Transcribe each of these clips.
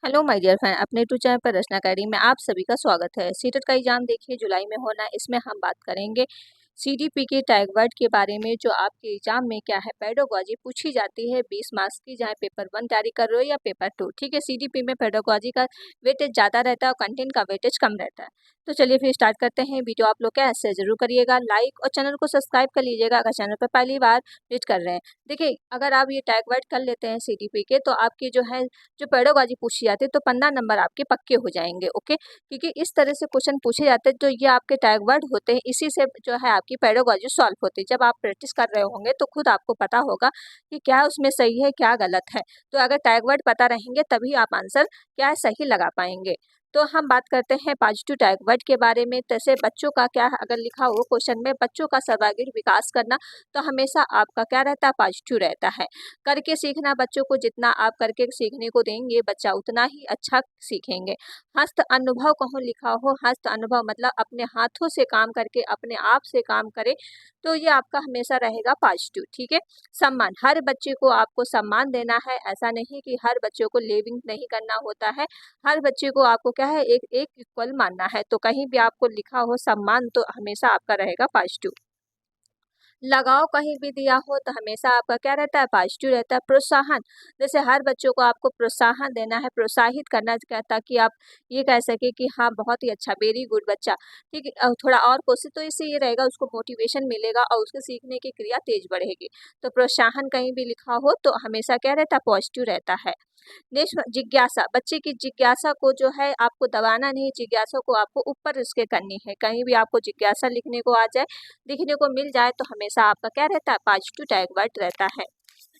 Hello my dear friend, अपने YouTube channel पर रचना academy में आप सभी का स्वागत है। सीटेट का एग्जाम देखिए जुलाई में होना है। इसमें हम बात करेंगे सीडीपी के टैग वर्ड के बारे में। जो आपके एग्जाम में क्या है, पेडागोजी पूछी जाती है 20 मार्क्स की, चाहे पेपर 1 तैयारी कर रहे हो या पेपर 2। ठीक है, सीडीपी में पेडागोजी का वेटेज ज़्यादा रहता है और कंटेंट का वेटेज कम रहता है। तो चलिए फिर स्टार्ट करते हैं। वीडियो आप लोग क्या ऐसे जरूर करिएगा लाइक, और चैनल को सब्सक्राइब कर लीजिएगा अगर चैनल पर पहली बार विजिट कर रहे हैं। देखिए, अगर आप ये टैग वर्ड कर लेते हैं सीडीपी के, तो आपकी जो पेडागोजी पूछी जाती है तो 15 नंबर आपके पक्के हो जाएंगे। ओके, क्योंकि इस तरह से क्वेश्चन पूछे जाते हैं, जो ये आपके टैग वर्ड होते हैं, इसी से जो है आपकी पेडागोजी सॉल्व होती है। जब आप प्रैक्टिस कर रहे होंगे तो खुद आपको पता होगा कि क्या उसमें सही है क्या गलत है। तो अगर टैग वर्ड पता रहेंगे तभी आप आंसर क्या है सही लगा पाएंगे। तो हम बात करते हैं पॉजिटिव टैग वर्ड के बारे में। जैसे बच्चों का क्या है, अगर लिखा हो क्वेश्चन में बच्चों का सर्वांगीण विकास करना, तो हमेशा आपका क्या रहता है, पॉजिटिव रहता है। करके सीखना, बच्चों को जितना आप करके सीखने को देंगे बच्चा उतना ही अच्छा सीखेंगे। हस्त अनुभव कहूँ लिखा हो, हस्त अनुभव मतलब अपने हाथों से काम करके अपने आप से काम करे, तो ये आपका हमेशा रहेगा पॉजिटिव। ठीक है। सम्मान, हर बच्चे को आपको सम्मान देना है। ऐसा नहीं कि हर बच्चों को लेविंग नहीं करना होता है, हर बच्चे को आपको क्या है एक एक इक्वल मानना है। तो कहीं भी आपको लिखा हो सम्मान, तो हमेशा आपका रहेगा पॉजिटिव। लगाव कहीं भी दिया हो तो हमेशा आपका क्या रहता है, पॉजिटिव रहता है। प्रोत्साहन, जैसे हर बच्चों को आपको प्रोत्साहन देना है, प्रोत्साहित करना ताकि आप ये कह सके कि हाँ बहुत ही अच्छा, वेरी गुड बच्चा। ठीक है, थोड़ा और कोशिश, तो इससे ये रहेगा उसको मोटिवेशन मिलेगा और उसके सीखने की क्रिया तेज बढ़ेगी। तो प्रोत्साहन कहीं भी लिखा हो तो हमेशा क्या रहता है, पॉजिटिव रहता है। नेक्स्ट, जिज्ञासा, बच्चे की जिज्ञासा को जो है आपको दबाना नहीं, जिज्ञासा को आपको ऊपर उसके करनी है। कहीं भी आपको जिज्ञासा लिखने को आ जाए, दिखने को मिल जाए, तो हमेशा आपका क्या रहता है, पॉजिटिव टैग वर्ड रहता है।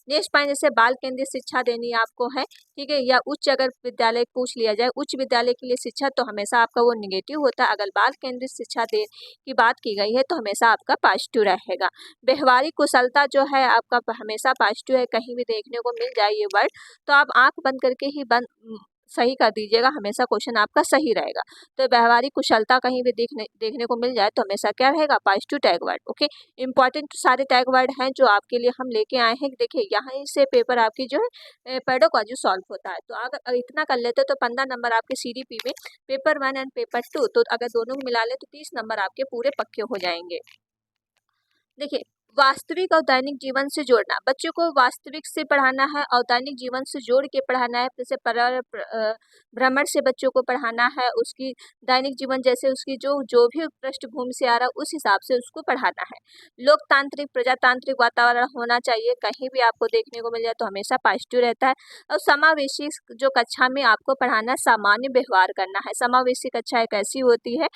नेक्स्ट पॉइंट, जैसे बाल केंद्रित शिक्षा देनी आपको है, ठीक है, या उच्च अगर विद्यालय पूछ लिया जाए उच्च विद्यालय के लिए शिक्षा, तो हमेशा आपका वो निगेटिव होता है। अगर बाल केंद्रित शिक्षा दे की बात की गई है तो हमेशा आपका पॉजिटिव रहेगा। व्यवहारिक कुशलता जो है आपका हमेशा पॉजिटिव है। कहीं भी देखने को मिल जाए ये वर्ड, तो आप आंख बंद करके ही सही कर दीजिएगा, हमेशा क्वेश्चन आपका सही रहेगा। तो व्यवहारिक कुशलता कहीं भी देखने को मिल जाए तो हमेशा क्या रहेगा, positive tag word. Okay, important सारे टैग वर्ड हैं जो आपके लिए हम लेके आए हैं। देखिए, यहाँ से पेपर आपकी जो है पेडागोजी सॉल्व होता है। तो अगर इतना कर लेते तो 15 नंबर आपके सीडीपी में, पेपर 1 एंड पेपर 2, तो अगर दोनों को मिला ले तो 30 नंबर आपके पूरे पक्के हो जाएंगे। देखिए, वास्तविक और दैनिक जीवन से जोड़ना, बच्चों को वास्तविक से पढ़ाना है और दैनिक जीवन से जोड़ के पढ़ाना है। जैसे भ्रमण से बच्चों को पढ़ाना है, उसकी दैनिक जीवन जैसे उसकी जो जो भी पृष्ठभूमि से आ रहा है उस हिसाब से उसको पढ़ाना है। लोकतांत्रिक प्रजातांत्रिक वातावरण होना चाहिए, कहीं भी आपको देखने को मिल जाए तो हमेशा पॉजिटिव रहता है। और समावेशी जो कक्षा में आपको पढ़ाना है, सामान्य व्यवहार करना है। समावेशी कक्षा एक ऐसी होती है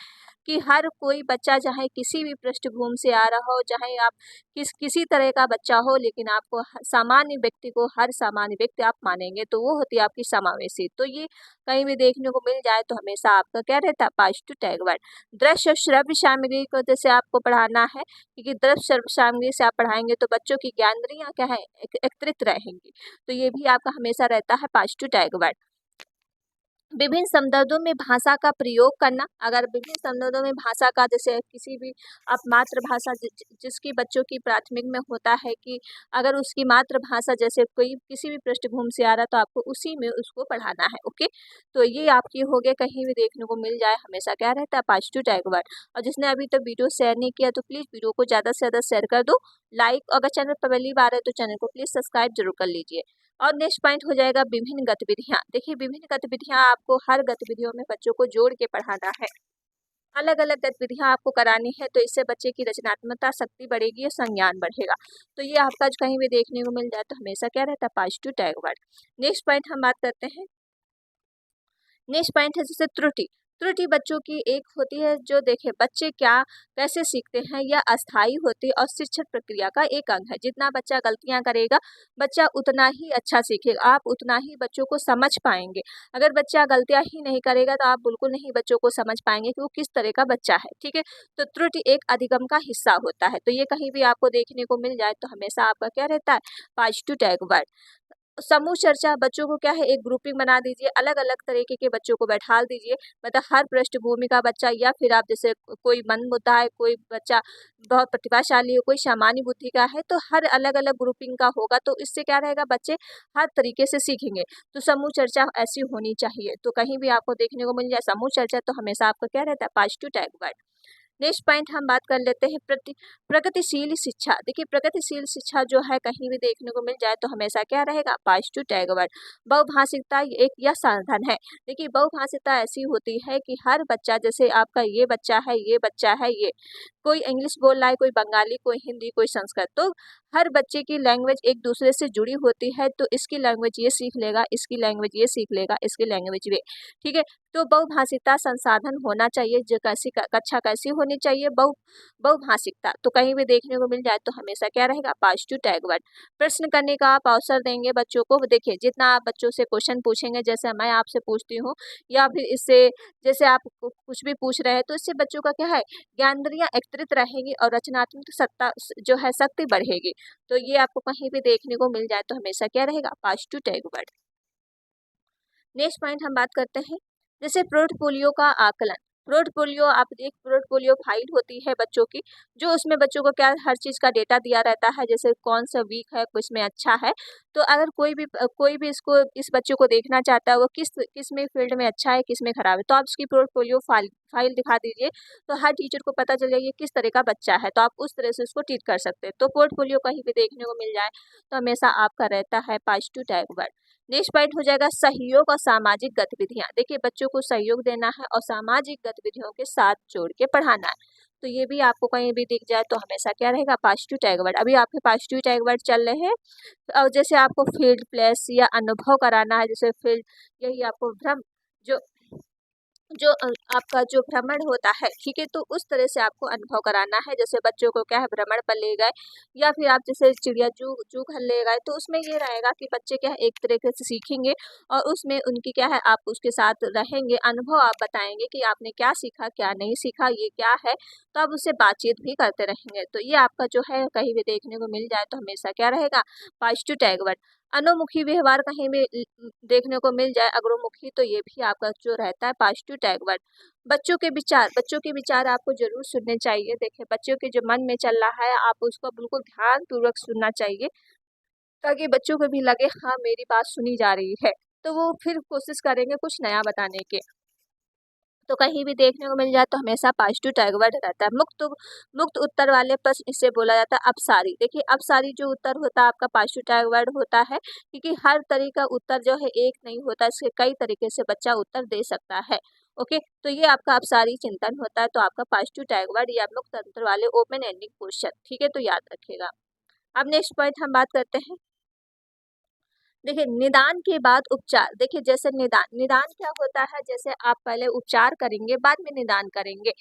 कि हर कोई बच्चा चाहे किसी भी पृष्ठभूमि से आ रहा हो, चाहे आप किसी तरह का बच्चा हो, लेकिन आपको सामान्य व्यक्ति को हर सामान्य व्यक्ति आप मानेंगे, तो वो होती है आपकी समावेशी। तो ये कहीं भी देखने को मिल जाए तो हमेशा आपका क्या रहता है, पॉजिटिव टैग वर्ड। दृश्य और श्रव्य सामग्री को जैसे आपको पढ़ाना है, क्योंकि दृश्य श्रव्य सामग्री से आप पढ़ाएंगे तो बच्चों की ज्ञानेंद्रियां क्या है, एकत्रित रहेंगी। तो ये भी आपका हमेशा रहता है पॉजिटिव टैग वर्ड। विभिन्न संदर्भों में भाषा का प्रयोग करना, अगर विभिन्न संदर्भों में भाषा का, जैसे किसी भी आप मातृभाषा जिसकी बच्चों की प्राथमिक में होता है कि अगर उसकी मातृभाषा जैसे कोई किसी भी पृष्ठभूमि से आ रहा तो आपको उसी में उसको पढ़ाना है। ओके, तो ये आपकी हो गए, कहीं भी देखने को मिल जाए हमेशा क्या रहता है, पॉजिटिव टैग वर्ड। और जिसने अभी तक वीडियो शेयर नहीं किया तो प्लीज़ वीडियो को ज़्यादा से ज़्यादा शेयर कर दो, लाइक, अगर चैनल पर पहली बार है तो चैनल को प्लीज़ सब्सक्राइब जरूर कर लीजिए। और नेक्स्ट पॉइंट हो जाएगा विभिन्न गतिविधियां। देखिए, विभिन्न गतिविधियां आपको हर गतिविधियों में बच्चों को जोड़ के पढ़ाना है, अलग अलग गतिविधियां आपको करानी है, तो इससे बच्चे की रचनात्मकता शक्ति बढ़ेगी और संज्ञान बढ़ेगा। तो ये आपका जो कहीं भी देखने को मिल जाए तो हमेशा क्या रहता है, positive tag word. Next point हम बात करते हैं, नेक्स्ट पॉइंट है जैसे त्रुटि। त्रुटि बच्चों की एक होती है, जो देखे बच्चे क्या कैसे सीखते हैं, या अस्थायी होती है और शिक्षण प्रक्रिया का एक अंग है। जितना बच्चा गलतियां करेगा बच्चा उतना ही अच्छा सीखेगा, आप उतना ही बच्चों को समझ पाएंगे। अगर बच्चा गलतियां ही नहीं करेगा तो आप बिल्कुल नहीं बच्चों को समझ पाएंगे कि वो किस तरह का बच्चा है। ठीक है, तो त्रुटि एक अधिगम का हिस्सा होता है। तो ये कहीं भी आपको देखने को मिल जाए तो हमेशा आपका क्या रहता है, पॉजिटिव टैग वर्ड। समूह चर्चा बच्चों को क्या है एक ग्रुपिंग बना दीजिए, अलग अलग तरीके के बच्चों को बैठा दीजिए, मतलब हर पृष्ठभूमि का बच्चा, या फिर आप जैसे कोई मंद मुद्दा है, कोई बच्चा बहुत प्रतिभाशाली है, कोई सामान्य बुद्धि का है, तो हर अलग अलग ग्रुपिंग का होगा, तो इससे क्या रहेगा बच्चे हर तरीके से सीखेंगे। तो समूह चर्चा ऐसी होनी चाहिए। तो कहीं भी आपको देखने को मिल जाए समूह चर्चा, तो हमेशा आपका क्या रहता है positive tag word. Next point हम बात कर लेते हैं प्रगतिशील शिक्षा। देखिए प्रगतिशील शिक्षा जो है कहीं भी देखने को मिल जाए तो हमेशा क्या रहेगा पॉजिटिव टैग वर्ड। बहुभाषिकता एक यह साधन है। देखिए बहुभाषिकता ऐसी होती है कि हर बच्चा, जैसे आपका ये बच्चा है, ये बच्चा है, ये कोई इंग्लिश बोल रहा है, कोई बंगाली, कोई हिंदी, कोई संस्कृत, तो हर बच्चे की लैंग्वेज एक दूसरे से जुड़ी होती है। तो इसकी लैंग्वेज ये सीख लेगा, इसकी लैंग्वेज ये सीख लेगा, इसकी लैंग्वेज ये, ठीक है। तो बहुभाषिकता संसाधन होना चाहिए। जो कैसी कक्षा कैसी होनी चाहिए बहुभाषिकता। तो कहीं भी देखने को मिल जाए तो हमेशा क्या रहेगा पॉजिटिव टैग वर्ड। प्रश्न करने का आप अवसर देंगे बच्चों को। देखिए जितना आप बच्चों से क्वेश्चन पूछेंगे, जैसे मैं आपसे पूछती हूँ, या फिर इससे जैसे आप कुछ भी पूछ रहे हैं, तो इससे बच्चों का क्या है ज्ञानेंद्रियां एकत्रित रहेंगी और रचनात्मक सत्ता जो है शक्ति बढ़ेगी। तो ये आपको कहीं भी देखने को मिल जाए तो हमेशा क्या रहेगा positive tag word. Next point हम बात करते हैं जैसे पोर्टफोलियो का आकलन। पोर्टफोलियो, आप एक पोर्टफोलियो फाइल होती है बच्चों की, जो उसमें बच्चों को क्या हर चीज़ का डेटा दिया रहता है, जैसे कौन सा वीक है, किस में अच्छा है। तो अगर कोई भी इस बच्चों को देखना चाहता है वो किस में फील्ड में अच्छा है, किस में खराब है, तो आप उसकी पोर्टफोलियो फाइल दिखा दीजिए। तो हर टीचर को पता चल जाएगी किस तरह का बच्चा है, तो आप उस तरह से उसको ट्रीट कर सकते हैं। तो पोर्टफोलियो कहीं भी देखने को मिल जाए तो हमेशा आपका रहता है positive tag word. Next point हो जाएगा सहयोग और सामाजिक गतिविधियां। देखिए बच्चों को सहयोग देना है और सामाजिक गतिविधियों के साथ जोड़ के पढ़ाना है। तो ये भी आपको कहीं भी दिख जाए तो हमेशा क्या रहेगा पॉजिटिव टैग वर्ड। अभी आपके पॉजिटिव टैग वर्ड चल रहे हैं। और जैसे आपको फील्ड प्लेस या अनुभव कराना है, जैसे फील्ड, यही आपको भ्रम जो जो आपका जो भ्रमण होता है, ठीक है, तो उस तरह से आपको अनुभव कराना है। जैसे बच्चों को क्या है भ्रमण पर ले गए, या फिर आप जैसे चिड़िया जू घर ले गए, तो उसमें ये रहेगा कि बच्चे क्या है एक तरीके से सीखेंगे और उसमें उनकी क्या है आप उसके साथ रहेंगे, अनुभव आप बताएंगे कि आपने क्या सीखा, क्या नहीं सीखा, ये क्या है, तो आप उससे बातचीत भी करते रहेंगे। तो ये आपका जो है कहीं भी देखने को मिल जाए तो हमेशा क्या रहेगा पॉजिटिव टैग वर्ड। अनुमुखी व्यवहार कहीं भी देखने को मिल जाए अग्रमुखी, तो ये भी आपका जो रहता है पॉजिटिव टैग वर्ड। बच्चों के विचार आपको जरूर सुनने चाहिए। देखिए बच्चों के जो मन में चल रहा है आप उसको बिल्कुल ध्यान पूर्वक सुनना चाहिए, ताकि बच्चों को भी लगे हाँ मेरी बात सुनी जा रही है, तो वो फिर कोशिश करेंगे कुछ नया बताने के। तो कहीं भी देखने को मिल जाए तो हमेशा पॉजिटिव टैग वर्ड रहता है। मुक्त उत्तर वाले प्रश्न इसे बोला जाता है अपसारी। देखिए अपसारी जो उत्तर होता है आपका पॉजिटिव टैग वर्ड होता है, क्योंकि हर तरह का उत्तर जो है एक नहीं होता, इसके कई तरीके से बच्चा उत्तर दे सकता है। ओके, तो ये आपका अपसारी चिंतन होता है। तो आपका पॉजिटिव टैग वर्ड या मुक्त उत्तर वाले ओपन एंडिंग क्वेश्चन, ठीक है, तो याद रखिएगा। अब नेक्स्ट पॉइंट हम बात करते हैं। देखिए निदान के बाद उपचार। देखिए जैसे निदान क्या होता है, जैसे आप पहले उपचार करेंगे बाद में निदान करेंगे।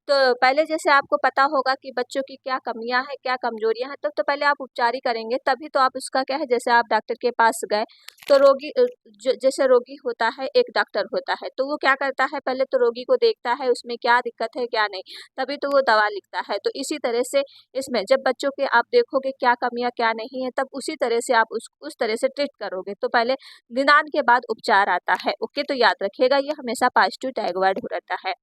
तो पहले जैसे आपको पता होगा कि बच्चों की क्या कमियां हैं, क्या कमजोरियां हैं, तो पहले आप उपचार ही करेंगे, तभी तो आप उसका क्या है, जैसे आप डॉक्टर के पास गए तो जैसे रोगी होता है एक डॉक्टर होता है, तो वो क्या करता है पहले तो रोगी को देखता है उसमें क्या दिक्कत है क्या नहीं, तभी तो वो दवा लिखता है। तो इसी तरह से इसमें जब बच्चों के आप देखोगे क्या कमियां क्या नहीं है, तब उसी तरह से आप उस तरह से ट्रीट करोगे। तो पहले निदान के बाद उपचार आता है। ओके, तो याद रखिएगा ये हमेशा पॉजिटिव टैग वर्ड रहता है।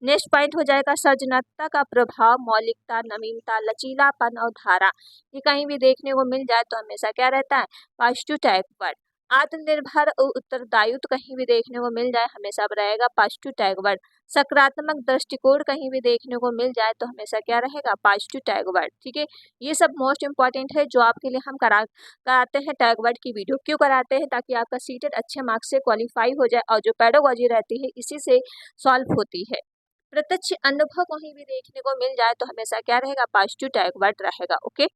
नेक्स्ट पॉइंट हो जाएगा सृजनात्मकता का प्रभाव, मौलिकता, नवीनता, लचीलापन और धारा। ये कहीं भी देखने को मिल जाए तो हमेशा क्या रहता है पॉजिटिव टैग वर्ड। आत्मनिर्भर और उत्तरदायित्व कहीं भी देखने को मिल जाए हमेशा रहेगा पॉजिटिव टैग वर्ड। सकारात्मक दृष्टिकोण कहीं भी देखने को मिल जाए तो हमेशा क्या रहेगा पॉजिटिव टैग वर्ड, ठीक है। ये सब मोस्ट इंपॉर्टेंट है जो आपके लिए हम कराते हैं। टैग वर्ड की वीडियो क्यों कराते हैं, ताकि आपका सीटेट अच्छे मार्क्स से क्वालिफाई हो जाए, और जो पेडागोजी रहती है इसी से सॉल्व होती है। प्रत्यक्ष अनुभव कहीं भी देखने को मिल जाए तो हमेशा क्या रहेगा पॉजिटिव टैग वर्ड रहेगा। ओके,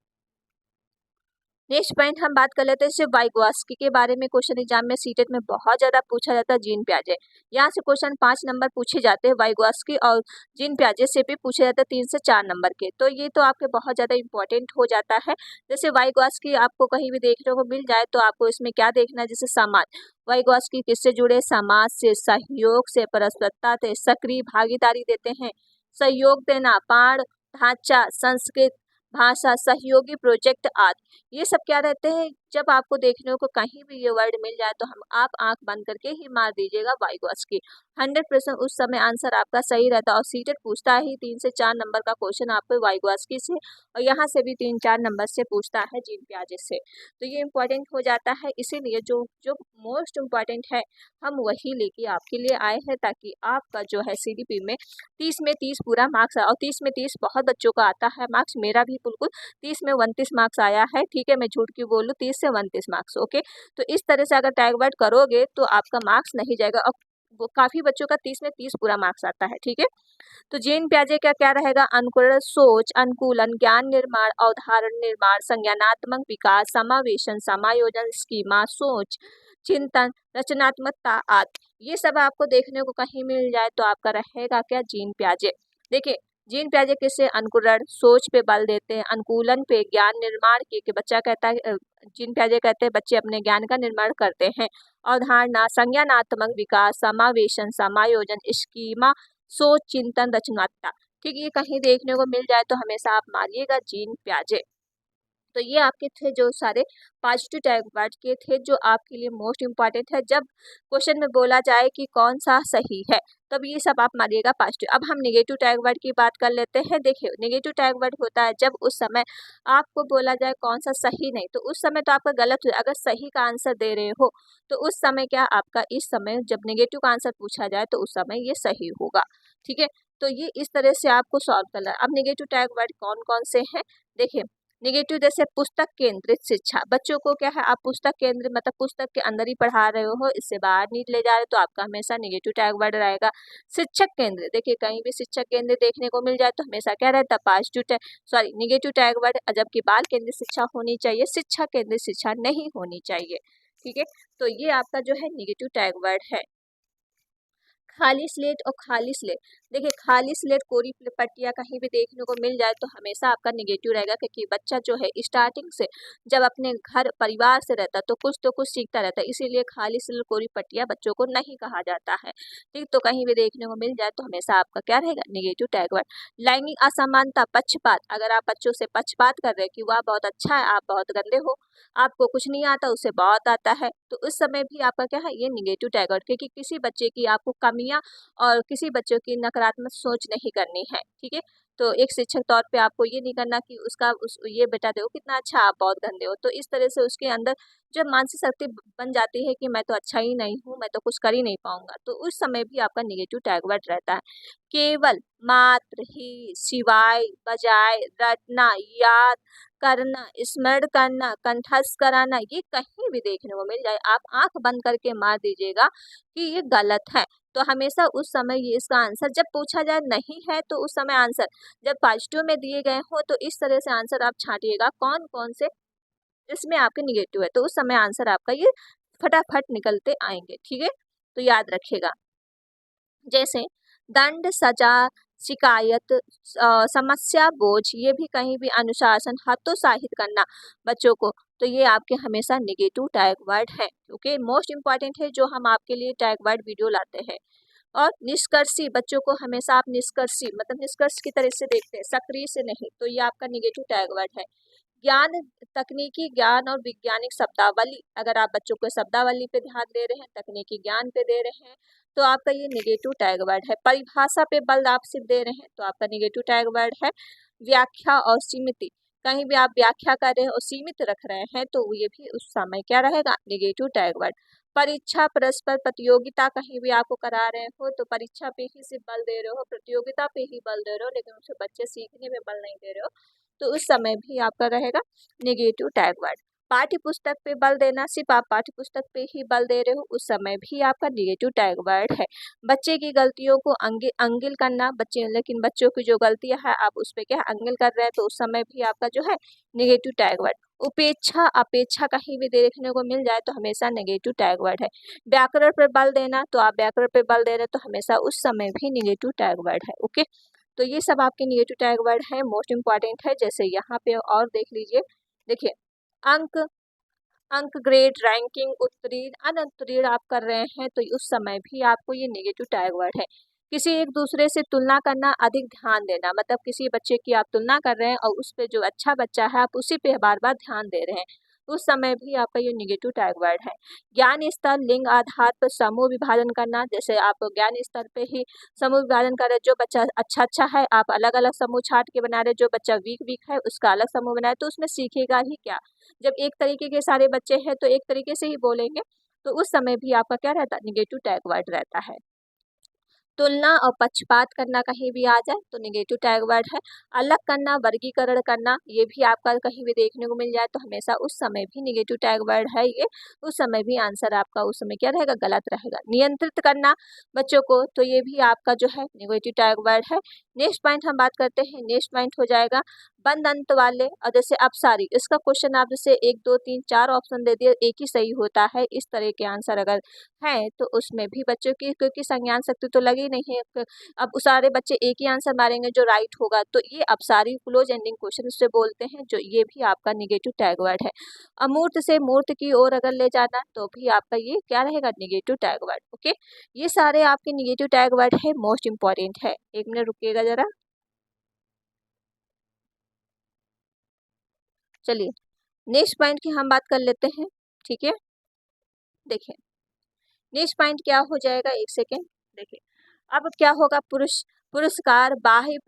नेक्स्ट पॉइंट हम बात कर लेते हैं जैसे वाइगॉस्की के बारे में। क्वेश्चन एग्जाम में सीटेट में बहुत ज्यादा पूछा जाता है जीन पियाजे। यहाँ से क्वेश्चन 5 नंबर पूछे जाते हैं वाइगॉस्की और जीन पियाजे से भी पूछे जाते हैं 3 से 4 नंबर के। तो ये तो आपके बहुत ज्यादा इंपॉर्टेंट हो जाता है। जैसे वाइगॉस्की आपको कहीं भी देखने को मिल जाए तो आपको इसमें क्या देखना है, जैसे समाज, वाइगॉस्की किससे जुड़े, समाज से, सहयोग से, परस्परता से, सक्रिय भागीदारी देते हैं, सहयोग देना, पाण ढांचा, संस्कृत भाषा, सहयोगी प्रोजेक्ट आदि, ये सब क्या रहते हैं जब आपको देखने को कहीं भी ये वर्ड मिल जाए तो आप आंख बंद करके ही मार दीजिएगा वाइगॉस्की। 100% उस समय आंसर आपका सही रहता है। और सीटेट पूछता ही 3 से 4 नंबर का क्वेश्चन आपको वाइगॉस्की से, और यहाँ से भी 3-4 नंबर से पूछता है जीन पियाजे से। तो ये इम्पोर्टेंट हो जाता है, इसीलिए जो जो मोस्ट इम्पॉर्टेंट है हम वही लेके आपके लिए आए हैं, ताकि आपका जो है CDP में 30 में 30 पूरा मार्क्स आए। और 30 में 30 बहुत बच्चों का आता है मार्क्स, मेरा भी बिल्कुल 30 में 29 मार्क्स आया है। ठीक है, मैं झूठ क्यों बोलूँ, 30 से 29 मार्क्स। ओके, तो इस तरह से अगर टैग वर्ड करोगे तो आपका मार्क्स नहीं जाएगा। और वो काफ़ी बच्चों का 30 में 30 पूरा मार्क्स आता है। ठीक है, तो जीन पियाजे का क्या रहेगा, अनुकरण, सोच, अनुकूलन, ज्ञान निर्माण, अवधारण निर्माण, संज्ञानात्मक विकास, समावेशन, समायोजन, स्कीमा, सोच, चिंतन, रचनात्मकता आदि। ये सब आपको देखने को कहीं मिल जाए तो आपका रहेगा क्या, जीन पियाजे। देखिए, जीन पियाजे किससे, अनुकरण, सोच पे बल देते हैं, अनुकूलन पे, ज्ञान निर्माण के बच्चा कहता है, जीन पियाजे कहते हैं बच्चे अपने ज्ञान का निर्माण करते हैं। अवधारणा, संज्ञानात्मक विकास, समावेशन, समायोजन, स्कीमा, सोच, चिंतन, रचनात्मकता। ठीक, ये कहीं देखने को मिल जाए तो हमेशा आप मारिएगा जीन पियाजे। तो ये आपके थे जो सारे पॉजिटिव टैग वर्ड के थे जो आपके लिए मोस्ट इम्पॉर्टेंट है। जब क्वेश्चन में बोला जाए कि कौन सा सही है, तब ये सब आप मारिएगा पॉजिटिव। अब हम नेगेटिव टैग वर्ड की बात कर लेते हैं। देखिए, नेगेटिव टैग वर्ड होता है जब उस समय आपको बोला जाए कौन सा सही नहीं, तो उस समय तो आपका गलत हो। अगर सही का आंसर दे रहे हो तो उस समय क्या आपका, इस समय जब नेगेटिव का आंसर पूछा जाए तो उस समय ये सही होगा। ठीक है, तो ये इस तरह से आपको सॉल्व करना है। अब नेगेटिव टैग वर्ड कौन कौन से हैं, देखिए, नेगेटिव जैसे पुस्तक केंद्रित शिक्षा, बच्चों को क्या है, आप पुस्तक केंद्र मतलब पुस्तक के अंदर ही पढ़ा रहे हो, इससे बाहर नहीं ले जा रहे, तो आपका हमेशा नेगेटिव टैग वर्ड रहेगा। शिक्षक केंद्र, देखिए कहीं भी शिक्षक केंद्र देखने को मिल जाए तो हमेशा क्या रहता है, positive sorry negative tag word, जबकि बाल केंद्रित शिक्षा होनी चाहिए, शिक्षा केंद्रित शिक्षा नहीं होनी चाहिए। ठीक है, तो ये आपका जो है नेगेटिव टैग वर्ड है। खाली स्लेट और खाली स्लेट, देखिए खाली स्लेट, कोरी पट्टियाँ कहीं भी देखने को मिल जाए तो हमेशा आपका नेगेटिव रहेगा, क्योंकि बच्चा जो है स्टार्टिंग से जब अपने घर परिवार से रहता है तो कुछ सीखता रहता है, इसीलिए खाली स्लेट, कोरी पट्टियाँ बच्चों को नहीं कहा जाता है। ठीक, तो कहीं भी देखने को मिल जाए तो हमेशा आपका क्या रहेगा, नेगेटिव टैग वर्ड। लैंगिक असमानता, पक्षपात, अगर आप बच्चों से पक्षपात कर रहे हैं कि वह बहुत अच्छा है, आप बहुत गंदे हो, आपको कुछ नहीं आता, उसे बहुत आता है, तो उस समय भी आपका क्या है, ये नेगेटिव टैग वर्ड, क्योंकि किसी बच्चे की आपको कमियां और किसी बच्चों की नकारात्मक सोच नहीं करनी है। ठीक है, तो एक शिक्षक तौर पे आपको ये नहीं करना कि ये बेटा देखो कितना अच्छा, आप बहुत गंदे हो, तो इस तरह से उसके अंदर जब मानसिक शक्ति बन जाती है कि मैं तो अच्छा ही नहीं हूँ, मैं तो कुछ कर ही नहीं पाऊंगा, तो उस समय भी आपका नेगेटिव टैग वर्ड रहता है। केवल, मात्र, ही, सिवाय, बजाय, रटना, याद करना, स्मरण करना, कंठस्थ कराना, ये कहीं भी देखने को मिल जाए आप आंख बंद करके मार दीजिएगा कि ये गलत है। तो हमेशा उस समय ये इसका आंसर जब पूछा जाए नहीं है तो उस समय आंसर जब पॉजिटिव में दिए गए हो तो इस तरह से आंसर आप छांटिएगा कौन कौन से इसमें आपके निगेटिव है, तो उस समय आंसर आपका ये फटाफट निकलते आएंगे। ठीक है, तो याद रखिएगा, जैसे दंड, सजा, शिकायत, समस्या, बोझ, ये भी कहीं भी अनुशासन, हतोत्साहित करना बच्चों को, तो ये आपके हमेशा नेगेटिव टैग वर्ड है। ओके, मोस्ट इंपॉर्टेंट है जो हम आपके लिए टैग वर्ड वीडियो लाते हैं। और निष्कर्षी, बच्चों को हमेशा आप निष्कर्षी मतलब निष्कर्ष की तरह से देखते हैं, सक्रिय से नहीं, तो ये आपका नेगेटिव टैग वर्ड है। ज्ञान, तकनीकी ज्ञान और वैज्ञानिक शब्दावली, अगर आप बच्चों को शब्दावली पे ध्यान दे रहे हैं, तकनीकी ज्ञान पे दे रहे हैं, तो आपका ये नेगेटिव टैग वर्ड है। परिभाषा पे बल आप सिर्फ दे रहे हैं तो आपका नेगेटिव टैग वर्ड है। व्याख्या और सीमित, कहीं भी आप व्याख्या कर रहे हैं और सीमित रख रहे हैं तो ये भी उस समय क्या रहेगा, नेगेटिव टैग वर्ड। परीक्षा, परस्पर प्रतियोगिता, कहीं भी आपको करा रहे हो तो परीक्षा पे ही सिर्फ बल दे रहे हो, प्रतियोगिता पे ही बल दे रहे हो, लेकिन उससे बच्चे सीखने में बल नहीं दे रहे हो, तो उस समय भी आपका रहेगा नेगेटिव टैग वर्ड। पाठ्य पुस्तक पे बल देना, सिर्फ आप पाठ्य पुस्तक पे ही बल दे रहे हो, उस समय भी आपका नेगेटिव टैग वर्ड है। बच्चे की गलतियों को अंगिल करना, लेकिन बच्चों की जो गलतियां है आप उस पर क्या अंगिल कर रहे हैं, तो उस समय भी आपका जो है नेगेटिव टैग वर्ड। उपेक्षा, अपेक्षा, कहीं भी देखने को मिल जाए तो हमेशा नेगेटिव टैग वर्ड है। व्याकरण पर बल देना, तो आप व्याकरण पर बल दे रहे हैं तो हमेशा उस समय भी नेगेटिव टैग वर्ड है। ओके, तो ये सब आपके नेगेटिव टैग वर्ड है, मोस्ट इंपॉर्टेंट है। जैसे यहाँ पे और देख लीजिए, देखिए अंक, ग्रेड, रैंकिंग, उत्तीर्ण, अनुत्तीर्ण आप कर रहे हैं तो उस समय भी आपको ये नेगेटिव टैग वर्ड है। किसी एक दूसरे से तुलना करना, अधिक ध्यान देना, मतलब किसी बच्चे की आप तुलना कर रहे हैं और उस पे जो अच्छा बच्चा है आप उसी पे बार बार ध्यान दे रहे हैं, उस समय भी आपका ये निगेटिव टैग वर्ड है। ज्ञान स्तर लिंग आधार पर समूह विभाजन करना, जैसे आप ज्ञान स्तर पे ही समूह विभाजन कर रहे, जो बच्चा अच्छा है आप अलग अलग समूह छाट के बना रहे, जो बच्चा वीक है उसका अलग समूह बनाए, तो उसमें सीखेगा ही क्या। जब एक तरीके के सारे बच्चे हैं तो एक तरीके से ही बोलेंगे, तो उस समय भी आपका क्या रहता है, निगेटिव टैग वर्ड रहता है। तुलना और पक्षपात करना कहीं भी आ जाए तो निगेटिव टैग वर्ड है। अलग करना, वर्गीकरण करना, ये भी आपका कहीं भी देखने को मिल जाए तो हमेशा उस समय भी निगेटिव टैग वर्ड है ये। उस समय भी आंसर आपका उस समय क्या रहेगा, गलत रहेगा। नियंत्रित करना बच्चों को, तो ये भी आपका जो है निगेटिव टैग वर्ड है। नेक्स्ट पॉइंट हम बात करते हैं, नेक्स्ट पॉइंट हो जाएगा बंद अंत वाले, और जैसे अपसारी, इसका क्वेश्चन आप जैसे 1 2 3 4 ऑप्शन दे दिए, एक ही सही होता है, इस तरह के आंसर अगर है तो उसमें भी बच्चों की, क्योंकि संज्ञान शक्ति तो लगी नहीं है, अब सारे बच्चे एक ही आंसर मारेंगे जो राइट होगा, तो ये अपसारी क्लोज एंडिंग क्वेश्चन से बोलते हैं, जो ये भी आपका निगेटिव टैग वर्ड है। अमूर्त से मूर्त की ओर अगर ले जाना तो भी आपका ये क्या रहेगा, निगेटिव टैग वर्ड। ओके, ये सारे आपके निगेटिव टैग वर्ड है, मोस्ट इंपॉर्टेंट है। 1 मिनट रुकिएगा जरा। चलिए नेक्स्ट पॉइंट की हम बात कर लेते हैं, ठीक है। देखिए नेक्स्ट पॉइंट क्या हो जाएगा, 1 सेकेंड। देखिए अब क्या होगा, पुरस्कार, बाह्य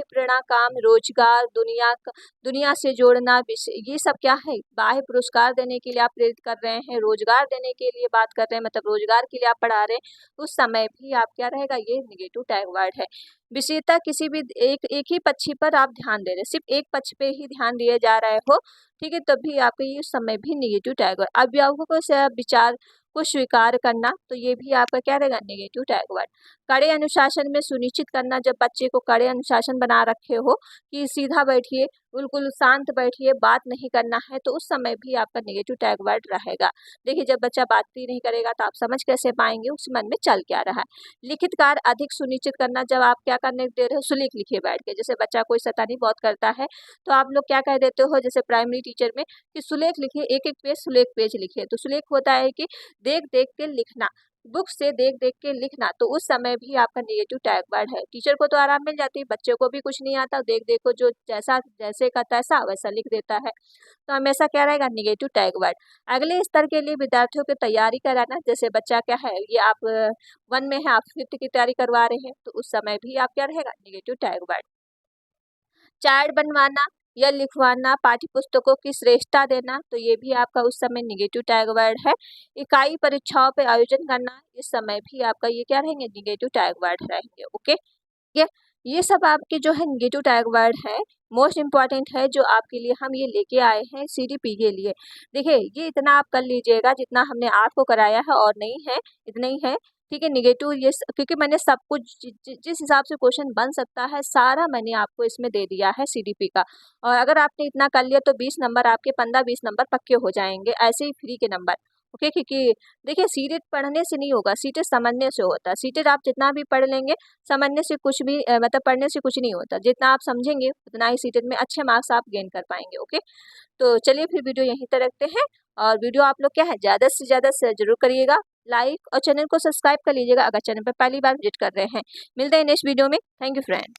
प्रेरणा, काम, रोजगार, दुनिया से जोड़ना, ये सब क्या है, बाह्य पुरस्कार देने के लिए आप प्रेरित कर रहे हैं, रोजगार देने के लिए बात कर रहे हैं, मतलब रोजगार के लिए आप पढ़ा रहे हैं, उस समय भी आप क्या रहेगा, ये निगेटिव टैग वर्ड है। विशेषता, किसी भी एक ही पक्ष पर आप ध्यान दे रहे, सिर्फ एक पक्ष पे ही ध्यान दिए जा रहे हो, ठीक है, तभी आपका ये उस समय भी निगेटिव टैग वर्ड। अभिभावकों से विचार को स्वीकार करना, तो ये भी आपका क्या रहेगा, नेगेटिव टैग वर्ड। कड़े अनुशासन में सुनिश्चित करना, जब बच्चे को कड़े अनुशासन बना रखे हो कि सीधा बैठिए, बिल्कुल शांत बैठिए, बात नहीं करना है, तो उस समय भी आपका नेगेटिव टैग वर्ड रहेगा। देखिए जब बच्चा बात ही नहीं करेगा तो आप समझ कैसे पाएंगे उस मन में चल क्या रहा है। लिखित कार्य अधिक सुनिश्चित करना, जब आप क्या करने दे रहे हो, सुलेख लिखिए बैठ के, जैसे बच्चा कोई शैतानी बहुत करता है तो आप लोग क्या कह देते हो, जैसे प्राइमरी टीचर में कि सुलेख लिखिए, एक एक पेज सुलेख पेज लिखिए, तो सुलेख होता है कि देख देख के लिखना, बुक से देख देख के लिखना, तो उस समय भी आपका नेगेटिव टैग वर्ड है। टीचर को तो आराम मिल जाती है, बच्चे को भी कुछ नहीं आता, देख देखो जो जैसा जैसे का तैसा वैसा लिख देता है, तो हमेशा क्या रहेगा, नेगेटिव टैग वर्ड। अगले स्तर के लिए विद्यार्थियों की तैयारी कराना, जैसे बच्चा क्या है, ये आप 1 में है, आप 5th की तैयारी करवा रहे हैं, तो उस समय भी आप क्या रहेगा, नेगेटिव टैग वर्ड। चार्ट बनवाना या लिखवाना, पाठ्य पुस्तकों की श्रेष्ठता देना, तो ये भी आपका उस समय निगेटिव टैग वर्ड है। इकाई परीक्षाओं पे आयोजन करना, इस समय भी आपका ये क्या रहेंगे, निगेटिव टैग वर्ड रहेंगे। ओके, ये सब आपके जो है निगेटिव टैग वर्ड है, मोस्ट इंपॉर्टेंट है, जो आपके लिए हम ये लेके आए हैं CDP के लिए। देखिए ये इतना आप कर लीजिएगा जितना हमने आपको कराया है, और नहीं है, इतना ही है, ठीक है। निगेटिव ये क्योंकि मैंने सब कुछ जिस हिसाब से क्वेश्चन बन सकता है सारा मैंने आपको इसमें दे दिया है CDP का, और अगर आपने इतना कर लिया तो 20 नंबर आपके 15-20 नंबर पक्के हो जाएंगे, ऐसे ही फ्री के नंबर। ओके, क्योंकि देखिए सीटेट पढ़ने से नहीं होगा, सीटेट समझने से होता है। सीटेट आप जितना भी पढ़ लेंगे, समझने से कुछ भी मतलब पढ़ने से कुछ नहीं होता, जितना आप समझेंगे उतना ही सीटेट में अच्छे मार्क्स आप गेन कर पाएंगे। ओके, तो चलिए फिर वीडियो यहीं तक रखते हैं, और वीडियो आप लोग क्या है ज़्यादा से ज़्यादा जरूर करिएगा लाइक, और चैनल को सब्सक्राइब कर लीजिएगा अगर चैनल पर पहली बार विजिट कर रहे हैं। मिलते हैं नेक्स्ट वीडियो में। Thank you friend.